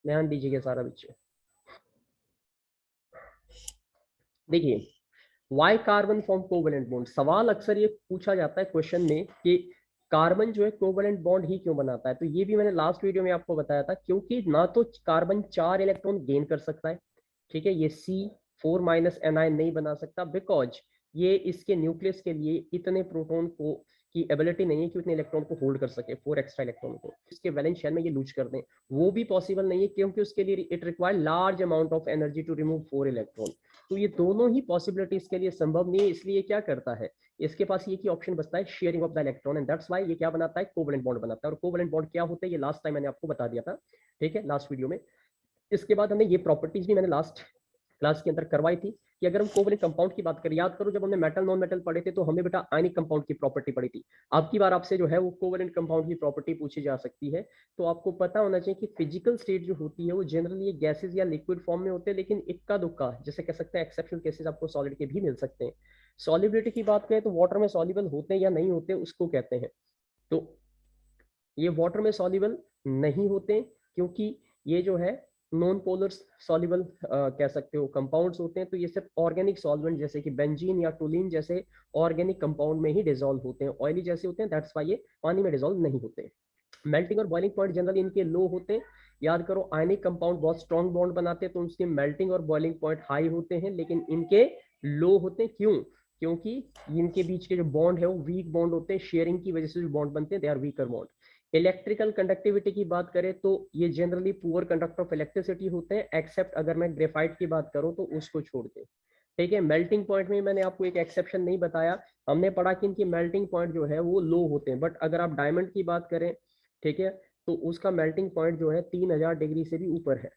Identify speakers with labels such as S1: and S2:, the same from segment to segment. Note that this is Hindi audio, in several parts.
S1: ध्यान दीजिएगा सारा बच्चे। देखिए, why carbon form covalent bond, सवाल अक्सर ये पूछा जाता है क्वेश्चन में कि कार्बन जो है कोवेलेंट बॉन्ड ही क्यों बनाता है। तो ये भी मैंने लास्ट वीडियो में आपको बताया था, क्योंकि ना तो कार्बन 4 इलेक्ट्रॉन गेन कर सकता है, ठीक है, ये C4- नहीं बना सकता, बिकॉज ये इसके न्यूक्लियस के लिए इतने प्रोटॉन को की एबिलिटी नहीं है कि उतने इलेक्ट्रॉन को होल्ड कर सके, 4 एक्स्ट्रा इलेक्ट्रॉन को इसके वैलेंस शेल में ये लूज कर दें, वो भी पॉसिबल नहीं है, क्योंकि उसके लिए it require large amount of energy to remove 4 electron. तो ये दोनों ही पॉसिबिलिटी इसके लिए संभव नहीं है, इसलिए क्या करता है, इसके पास ये की ऑप्शन बचता है sharing of the electron, and that's why ये क्या बनाता है, कोवेलेंट बॉन्ड बनाता है। और कोवेलेंट बॉन्ड क्या होता है ये लास्ट टाइम मैंने आपको बता दिया था, ठीक है, लास्ट वीडियो में। इसके बाद हमने ये प्रॉपर्टीज भी मैंने लास्ट क्लास के अंदर करवाई थी कि अगर हम कोवेलेंट कंपाउंड की बात करें, याद करो जब हमने मेटल नॉन मेटल पढ़े थे तो हमने बेटा आयनिक कंपाउंड की प्रॉपर्टी पढ़ी थी। अब की बार आपसे जो है वो कोवेलेंट कंपाउंड की प्रॉपर्टी पूछी जा सकती है। तो आपको पता होना चाहिए कि फिजिकल स्टेट जो होती है वो जनरली गैसेज या लिक्विड फॉर्म में होते हैं, लेकिन इक्का दुक्का जैसे कह सकते हैं एक्सेप्शनल केसेस आपको सॉलिड के भी मिल सकते हैं। सॉलिबिलिटी की बात करें तो वाटर में सॉल्युबल होते हैं या नहीं होते उसको कहते हैं। तो ये वाटर में सॉल्युबल नहीं होते, क्योंकि ये जो है नॉन पोलर सॉल्युबल कह सकते हो कंपाउंड्स होते हैं। तो ये सिर्फ ऑर्गेनिक सॉल्वेंट जैसे कि बेंजीन या टोलिन जैसे ऑर्गेनिक कंपाउंड में ही डिजोल्व होते हैं, ऑयली जैसे होते हैं, दैट्स वाई ये पानी में डिजोल्व नहीं होते। मेल्टिंग और बॉइलिंग पॉइंट जनरली इनके लो होते हैं। याद करो आयनिक कंपाउंड बहुत स्ट्रॉन्ग बॉन्ड बनाते हैं तो उसके मेल्टिंग और बॉइलिंग पॉइंट हाई होते हैं, लेकिन इनके लो होते हैं। क्यों? क्योंकि इनके बीच के जो बॉन्ड है वो वीक बॉन्ड होते हैं, शेयरिंग की वजह से जो बॉन्ड बनते हैं they are weaker bond. Electrical conductivity की बात करें तो ये generally poor conductor of electricity होते हैं, एक्सेप्ट अगर मैं ग्रेफाइट की बात करूं तो उसको छोड़ के, ठीक है। मेल्टिंग पॉइंट में मैंने आपको एक एक्सेप्शन नहीं बताया, हमने पढ़ा कि इनकी मेल्टिंग पॉइंट जो है वो लो होते हैं, बट अगर आप डायमंड की बात करें, ठीक है, तो उसका मेल्टिंग पॉइंट जो है 3000 डिग्री से भी ऊपर है।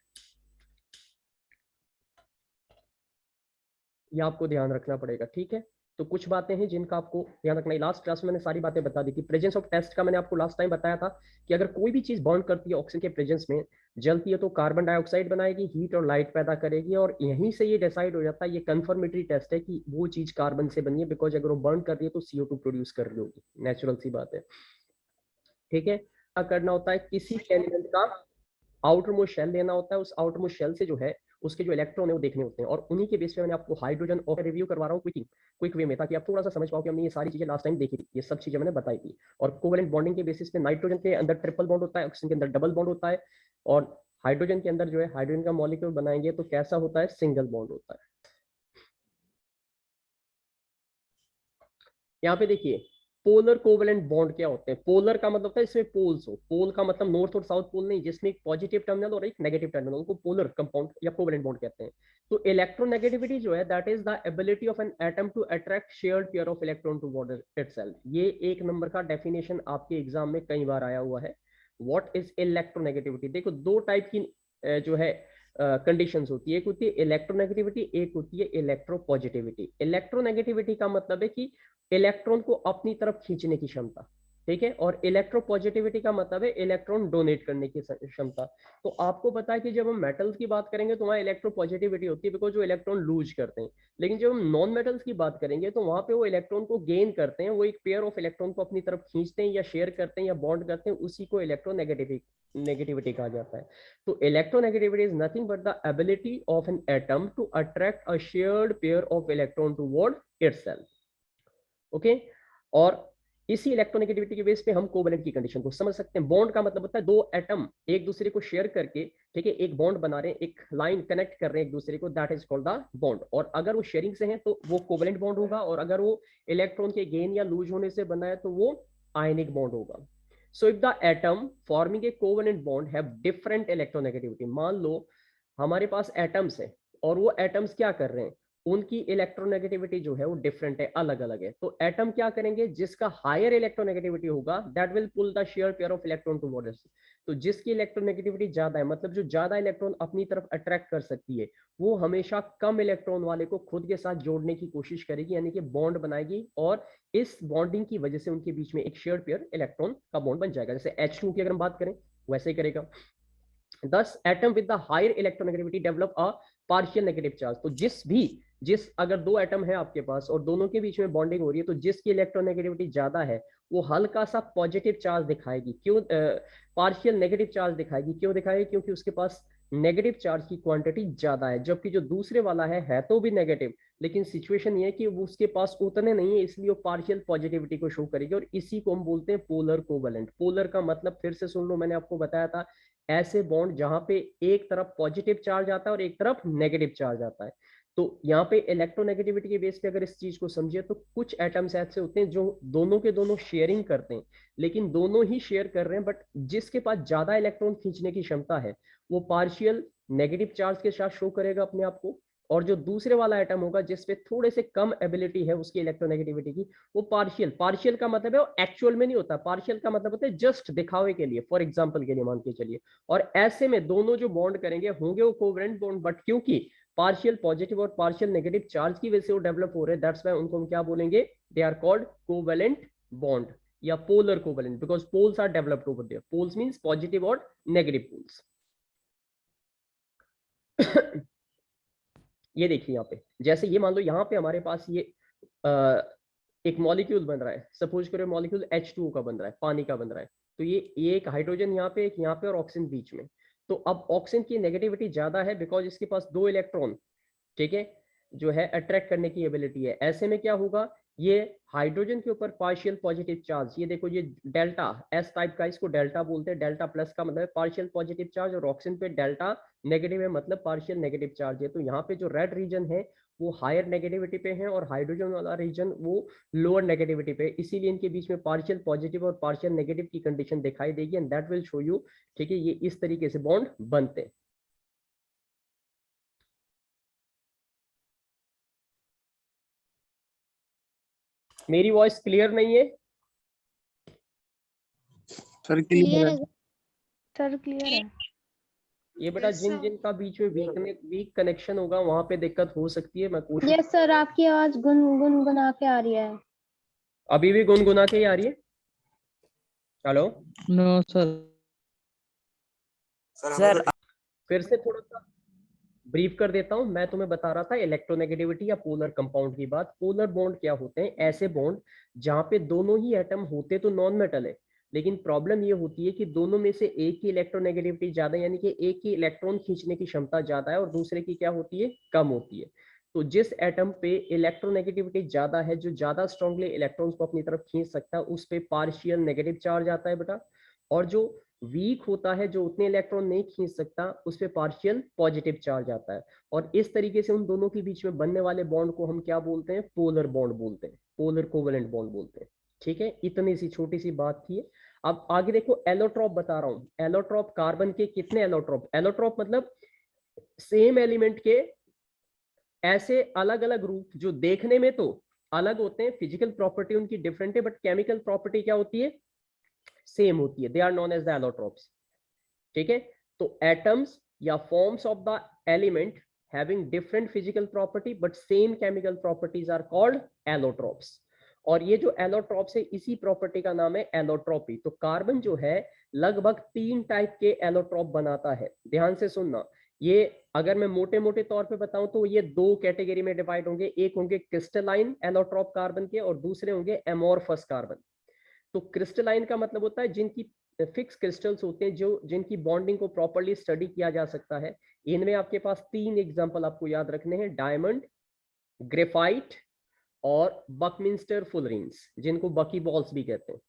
S1: ये आपको ध्यान रखना पड़ेगा, ठीक है। तो कुछ बातें हैं जिनका आपको ध्यान रखना है। लास्ट क्लास में मैंने सारी बातें बता दी थी। प्रेजेंस ऑफ टेस्ट का मैंने आपको लास्ट टाइम बताया था कि अगर कोई भी चीज बर्न करती है ऑक्सीजन के प्रेजेंस में, जलती है, तो कार्बन डाइऑक्साइड बनाएगी, हीट और लाइट पैदा करेगी, और यहीं से ये डिसाइड हो जाता है, ये कंफर्मेटरी टेस्ट है कि वो चीज कार्बन से बनी है, बिकॉज अगर वो बर्न कर रही है तो CO2 प्रोड्यूस कर रही होगी, नेचुरल सी बात है, ठीक है। क्या करना होता है, किसी एलिमेंट का आउटर मोस्ट शेल लेना होता है, उस आउटर मोस्ट शेल से जो है उसके जो इलेक्ट्रॉन है वो देखने होते हैं, और उन्हीं के बेस पे मैंने आपको हाइड्रोजन और रिव्यू करवा रहा हूँ क्विक वे में, ताकि आप थोड़ा सा समझ पाओ कि हमने ये सारी चीजें लास्ट टाइम देखी थी, ये सब चीजें मैंने बताई थी। और कोवेलेंट बॉन्डिंग के बेसिस पे नाइट्रोजन के अंदर ट्रिपल बॉन्ड होता है, ऑक्सीजन के अंदर डबल बॉन्ड होता है, और हाइड्रोजन के अंदर जो है हाइड्रोजन का मॉलिक्यूल बनाएंगे तो कैसा होता है, सिंगल बॉन्ड होता है। यहाँ पे देखिए पोलर कोवेलेंट बॉन्ड क्या होते हैं। पोलर का मतलब होता है इसमें पोल्स हो, पोल का मतलब नॉर्थ और साउथ पोल नहीं, जिसमें एक पॉजिटिव टर्मिनल और एक नेगेटिव टर्मिनल, उनको पोलर कंपाउंड या कोवेलेंट बॉन्ड कहते हैं। तो इलेक्ट्रोनेगेटिविटी जो है that is the ability of an atom to attract shared pair of electron toward itself. ये एक नंबर का डेफिनेशन आपके एग्जाम में कई बार आया हुआ है। What is electronegativity? देखो दो टाइप की जो है कंडीशंस होती है, एक होती है इलेक्ट्रोनेगेटिविटी, एक होती है इलेक्ट्रोपॉजिटिविटी। इलेक्ट्रोनेगेटिविटी का मतलब है कि इलेक्ट्रॉन को अपनी तरफ खींचने की क्षमता, ठीक है, और इलेक्ट्रोपॉजिटिविटी का मतलब है इलेक्ट्रॉन डोनेट करने की क्षमता। तो आपको पता है कि जब हम मेटल्स की बात करेंगे तो वहाँ इलेक्ट्रोपॉजिटिविटी होती है, बिकॉज वो इलेक्ट्रॉन लूज करते हैं। लेकिन जब हम नॉन मेटल्स की बात करेंगे तो वहां पे वो इलेक्ट्रॉन को गेन करते हैं, वो एक पेयर ऑफ इलेक्ट्रॉन को अपनी तरफ खींचते हैं या शेयर करते हैं या बॉन्ड करते हैं, उसी को इलेक्ट्रोनेगेटिविटी कहा जाता है। तो electronegativity is nothing but the ability of an atom to attract a shared pair of electron toward itself, okay. और इसी इलेक्ट्रोनेगेटिविटी के बेस पे हम कोवेलेंट की कंडीशन को समझ सकते हैं। बॉन्ड का मतलब होता है दो एटम एक दूसरे को शेयर करके, ठीक है, एक बॉन्ड बना रहे हैं, एक लाइन कनेक्ट कर रहे हैं एक दूसरे को, that is called the bond. और अगर वो शेयरिंग से है तो वो कोवेलेंट बॉन्ड होगा, और अगर वो इलेक्ट्रॉन के गेन या लूज होने से बना है तो वो आयनिक बॉन्ड होगा। So if the atom forming a covalent bond have different electronegativity, मान लो हमारे पास एटम्स है और वो एटम्स क्या कर रहे हैं, उनकी इलेक्ट्रोनेगेटिविटी जो है वो डिफरेंट है, अलग अलग है। तो एटम क्या करेंगे, जिसका हायर इलेक्ट्रोनेगेटिविटी होगा that will pull the share pair of electron towards. तो जिसकी इलेक्ट्रोनेगेटिविटी ज्यादा है, मतलब जो ज्यादा इलेक्ट्रॉन अपनी तरफ अट्रैक्ट कर सकती है, वो हमेशा कम इलेक्ट्रॉन वाले को खुद के साथ जोड़ने की कोशिश करेगी, यानी कि बॉन्ड बनाएगी, और इस बॉन्डिंग की वजह से उनके बीच में एक शेयर पेयर इलेक्ट्रॉन का बॉन्ड बन जाएगा। जैसे H2 की अगर हम बात करें वैसे ही करेगा। Thus, atom with the higher electronegativity develop a partial negative charge। तो जिस अगर दो एटम है आपके पास और दोनों के बीच में बॉन्डिंग हो रही है, तो जिसकी इलेक्ट्रोनेगेटिविटी ज्यादा है वो हल्का सा पॉजिटिव चार्ज दिखाएगी। क्यों पार्शियल नेगेटिव चार्ज दिखाएगी? क्यों दिखाएगी? क्योंकि उसके पास नेगेटिव चार्ज की क्वांटिटी ज्यादा है, जबकि जो दूसरे वाला है तो भी नेगेटिव, लेकिन सिचुएशन ये है कि वो उसके पास उतने नहीं है, इसलिए वो पार्शियल पॉजिटिविटी को शो करेगी, और इसी को हम बोलते हैं पोलर कोवेलेंट। पोलर का मतलब फिर से सुन लो, मैंने आपको बताया था, ऐसे बॉन्ड जहां पे एक तरफ पॉजिटिव चार्ज आता है और एक तरफ नेगेटिव चार्ज आता है। तो यहाँ पे इलेक्ट्रोनेगेटिविटी के बेस पे अगर इस चीज को समझिए, तो कुछ एटम्स ऐसे होते हैं जो दोनों के दोनों शेयरिंग करते हैं, लेकिन दोनों ही शेयर कर रहे हैं, बट जिसके पास ज्यादा इलेक्ट्रॉन खींचने की क्षमता है वो पार्शियल नेगेटिव चार्ज के साथ शो करेगा अपने आप को, और जो दूसरे वाला एटम होगा जिसपे थोड़े से कम एबिलिटी है उसकी इलेक्ट्रोनेगेटिविटी की, वो पार्शियल, पार्शियल का मतलब है वो एक्चुअल में नहीं होता, पार्शियल का मतलब होता है जस्ट दिखावे के लिए, फॉर एग्जांपल के लिए मान के चलिए। और ऐसे में दोनों जो बॉन्ड करेंगे होंगे वो कोवेलेंट बॉन्ड, बट क्योंकि पार्शियल पॉजिटिव और पार्शियल नेगेटिव चार्ज की वजह से वो डेवलप हो रहे हैं, दैट्स व्हाई उनको हम क्या बोलेंगे, they are called covalent bond या polar covalent, because poles are developed over there. Poles means positive और नेगेटिव पोल्स। ये देखिए यहाँ पे, जैसे ये मान लो यहाँ पे हमारे पास ये एक मॉलिक्यूल बन रहा है, सपोज करो मॉलिक्यूल H2O का बन रहा है, पानी का बन रहा है, तो ये एक हाइड्रोजन यहाँ पे, एक यहाँ पे और ऑक्सीजन बीच में। तो अब ऑक्सीजन की नेगेटिविटी ज्यादा है बिकॉज इसके पास 2 इलेक्ट्रॉन, ठीक है, जो है अट्रैक्ट करने की एबिलिटी है। ऐसे में क्या होगा, ये हाइड्रोजन के ऊपर पार्शियल पॉजिटिव चार्ज, ये देखो ये डेल्टा एस टाइप का, इसको डेल्टा बोलते हैं, डेल्टा प्लस का मतलब पार्शियल पॉजिटिव चार्ज, और ऑक्सीजन पे डेल्टा नेगेटिव है मतलब पार्शियल नेगेटिव चार्ज है। तो यहाँ पे जो रेड रीजन है वो हायर नेगेटिविटी पे है, और हाइड्रोजन वाला रीजन वो लोअर नेगेटिविटी पे, इसीलिए इनके बीच में पार्शियल पॉजिटिव और पार्शियल नेगेटिव की कंडीशन दिखाई देगी, and that will show you, ठीक है, ये इस तरीके से बॉन्ड बनते हैं। मेरी वॉइस क्लियर नहीं है
S2: सर? क्लियर है
S3: सर, क्लियर है।
S1: ये बेटा, जिन जिन का बीच में वीक कनेक्शन होगा वहां पे दिक्कत हो सकती है, मैं कोशिश।
S3: यस सर, आपकी आवाज गुनगुना के आ रही है।
S1: अभी भी गुनगुना के ही आ रही है? हेलो?
S2: No sir.
S4: सर
S1: फिर से थोड़ा सा ब्रीफ कर देता हूं। मैं तुम्हें बता रहा था इलेक्ट्रोनेगेटिविटी या पोलर कंपाउंड की बात। पोलर बॉन्ड क्या होते हैं, ऐसे बॉन्ड जहां पे दोनों ही एटम होते तो नॉन मेटल है, लेकिन प्रॉब्लम ये होती है कि दोनों में से एक की इलेक्ट्रोनेगेटिविटी ज्यादा, यानी कि एक की इलेक्ट्रॉन खींचने की क्षमता ज्यादा है और दूसरे की क्या होती है, कम होती है। तो जिस एटम पे इलेक्ट्रोनेगेटिविटी ज्यादा है, जो ज्यादा स्ट्रांगली इलेक्ट्रॉन्स को अपनी तरफ खींच सकता है, उस पे पार्शियल नेगेटिव चार्ज आता है बेटा, और जो वीक होता है, जो उतने इलेक्ट्रॉन नहीं खींच सकता, उस पे पार्शियल पॉजिटिव चार्ज आता है। और इस तरीके से उन दोनों के बीच में बनने वाले बॉन्ड को हम क्या बोलते हैं, पोलर बॉन्ड बोलते हैं, पोलर कोवेलेंट बॉन्ड बोलते हैं। ठीक है, इतनी सी छोटी सी बात थी। अब आगे देखो, एलोट्रॉप बता रहा हूं। एलोट्रॉप, कार्बन के कितने एलोट्रॉप, एलोट्रॉप मतलब सेम एलिमेंट के ऐसे अलग अलग रूप जो देखने में तो अलग होते हैं, फिजिकल प्रॉपर्टी उनकी डिफरेंट है, बट केमिकल प्रॉपर्टी क्या होती है, सेम होती है। They are known as the allotropes. ठीक है, तो एटम्स या forms of the element having different physical property but same chemical properties are called allotropes. और ये जो एलोट्रॉप्स है, इसी प्रॉपर्टी का नाम है एलोट्रॉपी। तो कार्बन जो है लगभग 3 टाइप के एलोट्रॉप बनाता है। ध्यान से सुनना, ये अगर मैं मोटे मोटे तौर पे बताऊं तो ये 2 कैटेगरी में डिवाइड होंगे। एक होंगे क्रिस्टलाइन एलोट्रॉप कार्बन के, और दूसरे होंगे एमोर्फस कार्बन। तो क्रिस्टलाइन का मतलब होता है जिनकी फिक्स क्रिस्टल्स होते हैं, जो जिनकी बॉन्डिंग को प्रॉपर्ली स्टडी किया जा सकता है। इनमें आपके पास 3 एग्जांपल आपको याद रखने हैं, डायमंड, ग्रेफाइट और बकमिंस्टर फुलरिन्स, जिनको बकी बॉल्स भी कहते हैं।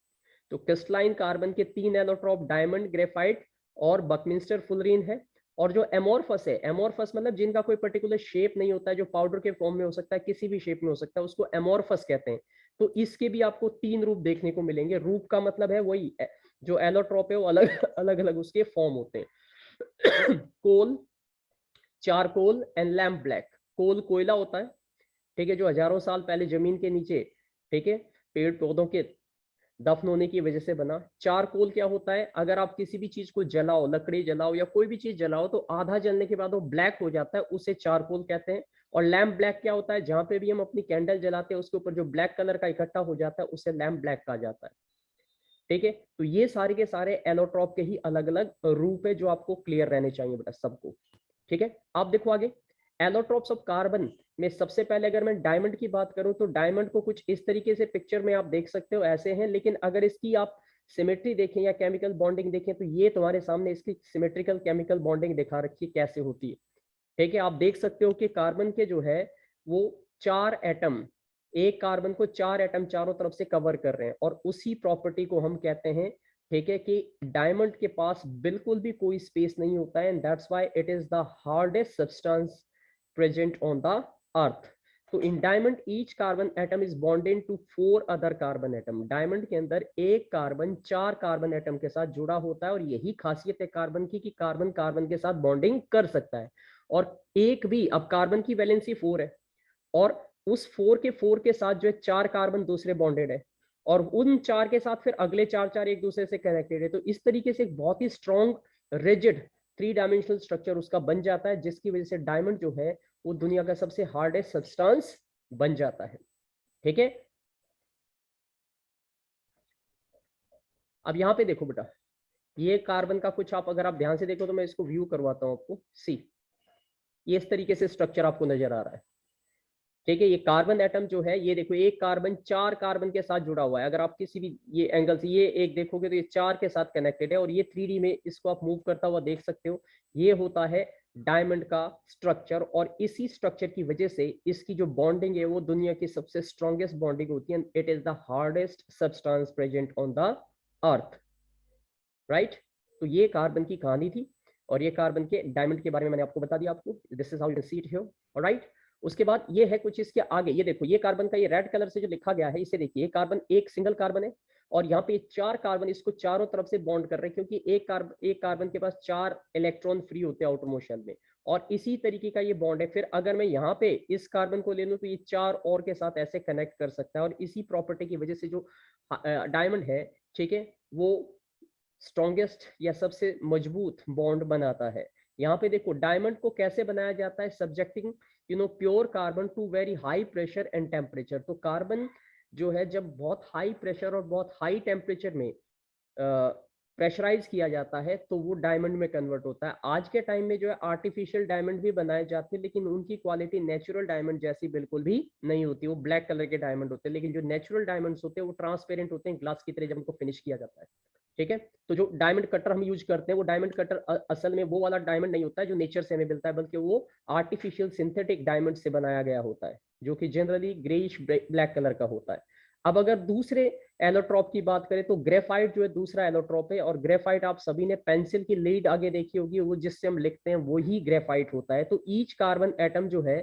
S1: तो क्रिस्टलाइन कार्बन के 3 एलोट्रॉप डायमंड, ग्रेफाइट और बकमिंस्टर फुलरिन है। और जो एमोर्फस है, एमोर्फस मतलब जिनका कोई पर्टिकुलर शेप नहीं होता है, जो पाउडर के फॉर्म में हो सकता है, किसी भी शेप में हो सकता है, उसको एमोर्फस कहते हैं। तो इसके भी आपको 3 रूप देखने को मिलेंगे। रूप का मतलब है वही, जो एलोट्रॉप है वो अलग अलग अलग उसके फॉर्म होते हैं। कोल, चारकोल एंड लैम्प ब्लैक। कोल कोयला होता है, ठीक है, जो हजारों साल पहले जमीन के नीचे, ठीक है, पेड़ पौधों के दफन होने की वजह से बना। चारकोल क्या होता है, अगर आप किसी भी चीज को जलाओ, लकड़ी जलाओ या कोई भी चीज जलाओ, तो आधा जलने के बाद वो ब्लैक हो जाता है, उसे चारकोल कहते हैं। और लैम्प ब्लैक क्या होता है, जहां पे भी हम अपनी कैंडल जलाते हैं उसके ऊपर जो ब्लैक कलर का इकट्ठा हो जाता है, उसे लैम्प ब्लैक कहा जाता है। ठीक है, तो ये सारे के सारे एलोट्रॉप के ही अलग अलग रूप है, जो आपको क्लियर रहने चाहिए बेटा सबको। ठीक है, आप देखो आगे, एलोट्रॉप्स ऑफ कार्बन में सबसे पहले अगर मैं डायमंड की बात करूं, तो डायमंड को कुछ इस तरीके से पिक्चर में आप देख सकते हो, ऐसे हैं। लेकिन अगर इसकी आप सिमेट्री देखें या केमिकल बॉन्डिंग देखें तो ये तुम्हारे सामने इसकी सिमेट्रिकल केमिकल बॉन्डिंग दिखा रखी है कैसे होती है। ठीक है, आप देख सकते हो कि कार्बन के जो है वो 4 एटम, एक कार्बन को 4 एटम चारों तरफ से कवर कर रहे हैं, और उसी प्रॉपर्टी को हम कहते हैं, ठीक है, कि डायमंड के पास बिल्कुल भी कोई स्पेस नहीं होता है, and that's why it is the hardest substance present on the earth. तो in diamond each carbon atom is bonded to 4 other carbon atom. Diamond के अंदर एक कार्बन 4 कार्बन एटम के साथ जुड़ा होता है, और यही खासियत है कार्बन की कि कार्बन कार्बन के साथ बॉन्डिंग कर सकता है। और एक भी, अब कार्बन की वैलेंसी 4 है, और उस 4 के साथ जो है 4 कार्बन दूसरे बॉन्डेड है, और उन 4 के साथ फिर अगले 4 एक दूसरे से कनेक्टेड है। तो इस तरीके से एक बहुत ही स्ट्रॉन्ग रिजिड 3 डायमेंशनल स्ट्रक्चर उसका बन जाता है, जिसकी वजह से डायमंड जो है वो दुनिया का सबसे हार्डेस्ट सब्सटेंस बन जाता है। ठीक है, अब यहाँ पे देखो बेटा, ये कार्बन का कुछ, आप अगर आप ध्यान से देखो तो मैं इसको व्यू करवाता हूँ आपको। सी, ये इस तरीके से स्ट्रक्चर आपको नजर आ रहा है। ठीक है, ये कार्बन एटम जो है, ये देखो एक कार्बन 4 कार्बन के साथ जुड़ा हुआ है। अगर आप किसी भी ये एंगल से ये एक देखोगे तो ये 4 के साथ कनेक्टेड है, और ये 3D में इसको आप मूव करता हुआ देख सकते हो। ये होता है डायमंड का स्ट्रक्चर, और इसी स्ट्रक्चर की वजह से इसकी जो बॉन्डिंग है वो दुनिया की सबसे स्ट्रॉन्गेस्ट बॉन्डिंग होती है। It is the hardest substance present on the earth, right. तो ये कार्बन की कहानी थी, और ये कार्बन के डायमंड के बारे में मैंने आपको बता दिया आपको। This is how you can see it here, alright. उसके बाद ये है कुछ इसके आगे, ये देखो, ये कार्बन का ये रेड कलर से जो लिखा गया है, इसे देखिए, कार्बन एक सिंगल कार्बन है, और यहाँ पे 4 कार्बन इसको चारों तरफ से बॉन्ड कर रहे हैं, क्योंकि एक कार्बन के पास 4 इलेक्ट्रॉन फ्री होते हैं आउटर मोशन में, और इसी तरीके का ये बॉन्ड है। फिर अगर मैं यहाँ पे इस कार्बन को ले लूँ तो ये 4 और के साथ ऐसे कनेक्ट कर सकता है, और इसी प्रॉपर्टी की वजह से जो डायमंड है, ठीक है, वो स्ट्रॉन्गेस्ट या सबसे मजबूत बॉन्ड बनाता है। यहाँ पे देखो डायमंड को कैसे बनाया जाता है, subjecting pure carbon to very high pressure and temperature. तो कार्बन जो है जब बहुत हाई प्रेशर और बहुत हाई टेम्परेचर में प्रेशराइज किया जाता है तो वो डायमंड में कन्वर्ट होता है। आज के टाइम में जो है आर्टिफिशियल डायमंड भी बनाए जाते हैं, लेकिन उनकी क्वालिटी नेचुरल डायमंड जैसी बिल्कुल भी नहीं होती। वो ब्लैक कलर के डायमंड होते हैं, लेकिन जो नेचुरल डायमंड्स होते हैं वो ट्रांसपेरेंट होते हैं, ग्लास की तरह जब उनको फिनिश किया जाता है। ठीक है, तो जो डायमंड कटर हम यूज करते हैं, वो डायमंड कटर असल में वो वाला डायमंड नहीं होता है जो नेचर से हमें मिलता है, बल्कि वो आर्टिफिशियल सिंथेटिक डायमंड से बनाया गया होता है, जो कि जनरली ग्रेइश ब्लैक कलर का होता है। अब अगर दूसरे एलोट्रॉप की बात करें तो ग्रेफाइट जो है दूसरा एलोट्रॉप है, और ग्रेफाइट आप सभी ने पेंसिल की लीड आगे देखी होगी, वो जिससे हम लिखते हैं वो ही ग्रेफाइट होता है। तो ईच कार्बन एटम जो है,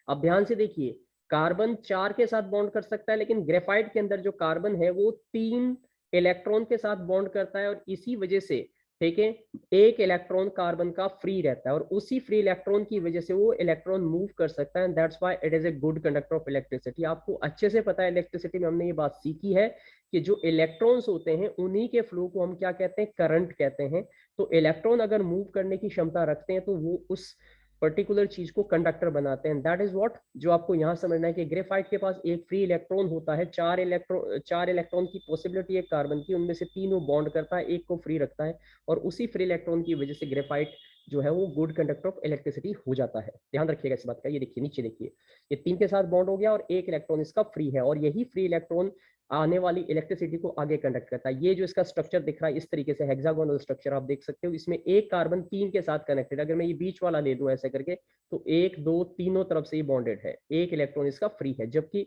S1: अब ध्यान से देखिए, कार्बन 4 के साथ बॉन्ड कर सकता है, लेकिन ग्रेफाइट के अंदर जो कार्बन है वो 3 इलेक्ट्रॉन के साथ बॉन्ड करता है, और इसी वजह से, ठीक है, एक इलेक्ट्रॉन कार्बन का फ्री रहता है, और उसी फ्री इलेक्ट्रॉन की वजह से वो इलेक्ट्रॉन मूव कर सकता है, and that's why it is a good conductor of electricity. आपको अच्छे से पता है, इलेक्ट्रिसिटी में हमने ये बात सीखी है कि जो इलेक्ट्रॉन्स होते हैं उन्हीं के फ्लो को हम क्या कहते हैं, करंट कहते हैं। तो इलेक्ट्रॉन अगर मूव करने की क्षमता रखते हैं तो वो उस पर्टिकुलर चीज को कंडक्टर बनाते हैं। दैट इज व्हाट, जो आपको यहाँ समझना है कि ग्रेफाइट के पास एक फ्री इलेक्ट्रॉन होता है, 4 इलेक्ट्रॉन की पॉसिबिलिटी है कार्बन की, उनमें से 3 वो बॉन्ड करता है, एक को फ्री रखता है, और उसी फ्री इलेक्ट्रॉन की वजह से ग्रेफाइट जो है वो गुड कंडक्टर ऑफ इलेक्ट्रिसिटी हो जाता है। ध्यान रखिएगा इस बात का। ये देखिए नीचे देखिए, ये 3 के साथ बॉन्ड हो गया और एक इलेक्ट्रॉन इसका फ्री है, और यही फ्री इलेक्ट्रॉन आने वाली इलेक्ट्रिसिटी को आगे कंडक्ट करता है। ये जो इसका स्ट्रक्चर दिख रहा है इस तरीके से, हेक्सागोनल स्ट्रक्चर आप देख सकते हो, इसमें एक कार्बन 3 के साथ कनेक्टेड। अगर मैं ये बीच वाला ले लूं ऐसे करके तो 1 2 तीनों तरफ से ये बॉन्डेड है, एक इलेक्ट्रॉन इसका फ्री है। जबकि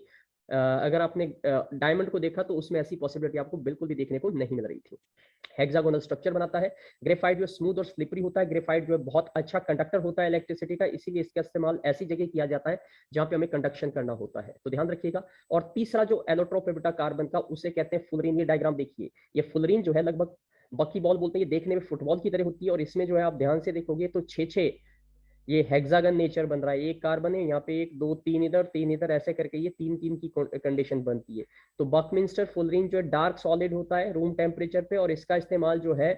S1: अगर आपने डायमंड को देखा तो उसमें ऐसी पॉसिबिलिटी आपको बिल्कुल भी देखने को नहीं मिल रही थी। हेक्सागोनल स्ट्रक्चर बनाता है। ग्रेफाइट जो स्मूथ और स्लिपरी होता है, ग्रेफाइट जो है बहुत अच्छा कंडक्टर होता है इलेक्ट्रिसिटी का, इसीलिए इसका इस्तेमाल ऐसी जगह किया जाता है जहां पे हमें कंडक्शन करना होता है, तो ध्यान रखिएगा। और तीसरा जो एलोट्रोप है बेटा कार्बन का, उसे कहते हैं फुलरीन। ये डायग्राम देखिए, ये फुलरीन जो है लगभग बकी बॉल बोलते हैं, ये देखने में फुटबॉल की तरह होती है, और इसमें जो है आप ध्यान से देखोगे तो 6 ये हेक्सागन नेचर बन रहा है। एक कार्बन है यहाँ पे, 1 2 3 इधर ऐसे करके ये 3 की कंडीशन बनती है। तो बकमिंस्टर फुलरीन जो है डार्क सॉलिड होता है रूम टेम्परेचर पे, और इसका इस्तेमाल जो है,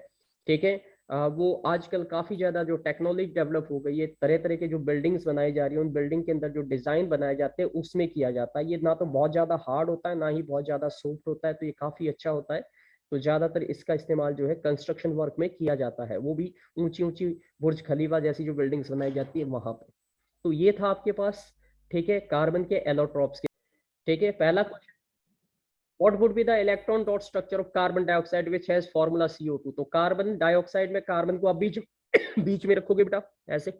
S1: ठीक है, वो आजकल काफी ज्यादा जो टेक्नोलॉजी डेवलप हो गई है, तरह तरह के जो बिल्डिंग्स बनाई जा रही है, उन बिल्डिंग के अंदर जो डिजाइन बनाए जाते हैं उसमें किया जाता है। ये ना तो बहुत ज्यादा हार्ड होता है, ना ही बहुत ज्यादा सॉफ्ट होता है, तो ये काफी अच्छा होता है। तो ज्यादातर इसका इस्तेमाल जो है कंस्ट्रक्शन वर्क में किया जाता है, वो भी ऊंची ऊंची बुर्ज खलीफा जैसी जो बिल्डिंग्स बनाई जाती है वहां पे। तो ये था आपके पास, ठीक है, कार्बन के एलोट्रॉप्स के। ठीक है, पहला question What would be the electron dot structure of carbon dioxide which has formula CO2? तो कार्बन डाइऑक्साइड में कार्बन को आप बीच बीच में रखोगे बेटा ऐसे।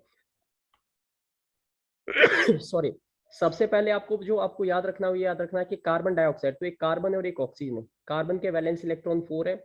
S1: सॉरी, सबसे पहले आपको याद रखना है कि कार्बन डाइऑक्साइड तो एक कार्बन है और एक ऑक्सीजन है। कार्बन के वैलेंस इलेक्ट्रॉन 4 है,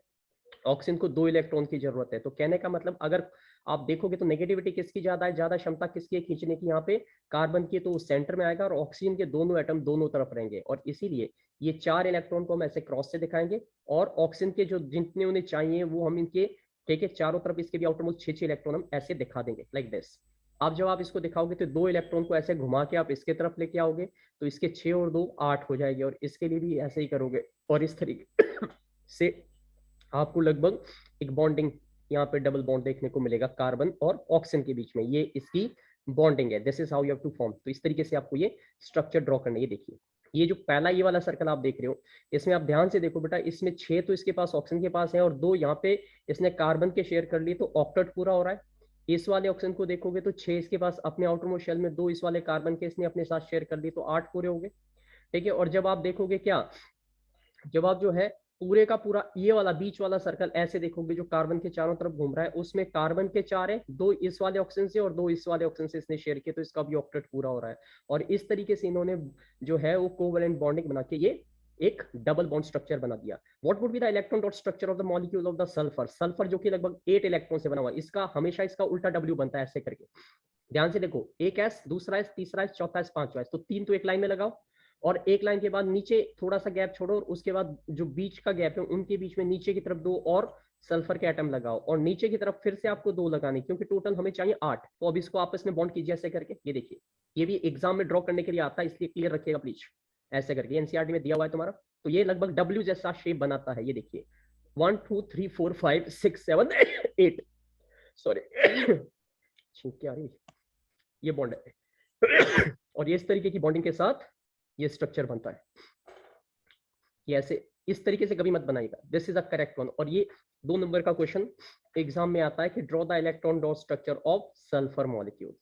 S1: ऑक्सीजन को 2 इलेक्ट्रॉन की जरूरत है। तो कहने का मतलब अगर आप देखोगे तो नेगेटिविटी किसकी ज्यादा है, ज्यादा क्षमता किसकी है खींचने की, यहाँ पे कार्बन की, तो सेंटर में आएगा और ऑक्सीजन के दोनों एटम दोनों तरफ रहेंगे और इसीलिए ये 4 इलेक्ट्रॉन को हम ऐसे क्रॉस से दिखाएंगे और ऑक्सीजन के जो जितने उन्हें चाहिए वो हम इनके, ठीक है, चारों तरफ इसके भी आउटर मोस्ट 6 इलेक्ट्रॉन हम ऐसे दिखा देंगे लाइक दिस। अब जब आप इसको दिखाओगे तो 2 इलेक्ट्रॉन को ऐसे घुमा के आप इसके तरफ लेके आओगे तो इसके 6 और 2 8 हो जाएगी और इसके लिए भी ऐसे ही करोगे और इस तरीके से आपको लगभग एक बॉन्डिंग यहाँ पे डबल बॉन्ड देखने को मिलेगा कार्बन और ऑक्सीजन के बीच में। ये इसकी बॉन्डिंग है। This is how you have to form. तो इस तरीके से आपको ये स्ट्रक्चर ड्रॉ करना है। ये देखिए, ये जो पहला ये वाला सर्कल आप देख रहे हो, इसमें आप ध्यान से देखो बेटा, इसमें 6 तो इसके पास ऑक्सीजन के पास है और 2 यहाँ पे इसने कार्बन के शेयर कर लिए, तो ऑक्टेट पूरा हो रहा है। इस वाले ऑक्सीजन को देखोगे तो 6 इसके पास अपने आउटर मोस्ट शेल में, 2 इस वाले कार्बन के इसने अपने साथ शेयर कर लिए, तो 8 पूरे हो गए, ठीक है। और जब आप देखोगे क्या, जब आप जो है पूरे का पूरा ये वाला बीच वाला सर्कल ऐसे देखोगे जो कार्बन के चारों तरफ घूम रहा है, उसमें कार्बन के 4 है, 2 इस वाले ऑक्सीजन से और 2 इस वाले ऑक्सीजन से इसने शेयर किया, तो इसका भी ऑक्टेट पूरा हो रहा है। और इस तरीके से इन्होंने जो है वो कोवेलेंट बॉन्डिंग बना के ये एक डबल बॉन्ड स्ट्रक्चर बना दिया। What would be the electron dot structure of the molecule of the sulphur? Sulphur जो कि लगभग 8 इलेक्ट्रॉन से बना हुआ है, इसका हमेशा इसका उल्टा W बनता है ऐसे करके। ध्यान से देखो, एक एस, दूसरा एस, तीसरा एस, चौथा एस, पांचवा एस, तो 3 तो एक लाइन में लगाओ और एक लाइन के बाद नीचे थोड़ा सा गैप छोड़ो और उसके बाद जो बीच का गैप है उनके बीच में नीचे की तरफ 2 और सल्फर के एटम लगाओ और नीचे की तरफ फिर से आपको 2 लगाने, क्योंकि टोटल हमें चाहिए 8। तो अब इसको आपस में बॉन्ड कीजिए ऐसे करके। ये देखिए, ये भी एग्जाम में ड्रॉ करने के लिए आता है, इसलिए क्लियर रखिएगा प्लीज। ऐसे करके एनसीईआरटी में दिया हुआ है तुम्हारा। तो ये लगभग डब्ल्यू जैसा शेप बनाता है। ये देखिए 1 2 3 4 5 6 7 8, सॉरी छींक आ रही, ये बॉन्ड है और ये इस तरीके की बॉन्डिंग के साथ ये स्ट्रक्चर बनता है। ये ऐसे इस तरीके से कभी मत बनाइएगा। This is a correct one. और ये 2 नंबर का क्वेश्चन एग्जाम में आता है कि draw the electron dot structure of sulphur molecule.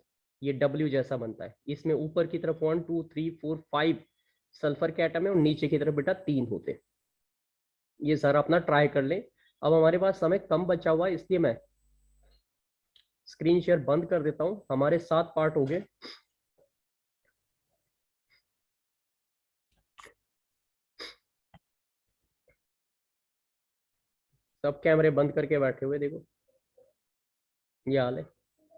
S1: ये W जैसा बनता है। इसमें ऊपर की तरफ 1 2 3 4 5 सल्फर के एटम है और नीचे की तरफ बेटा 3 होते। ये सारा अपना ट्राई कर ले। अब हमारे पास समय कम बचा हुआ है, इसलिए मैं स्क्रीन शेयर बंद कर देता हूं। हमारे 7 पार्ट हो गए। सब कैमरे बंद करके बैठे हुए, देखो ये हाल है।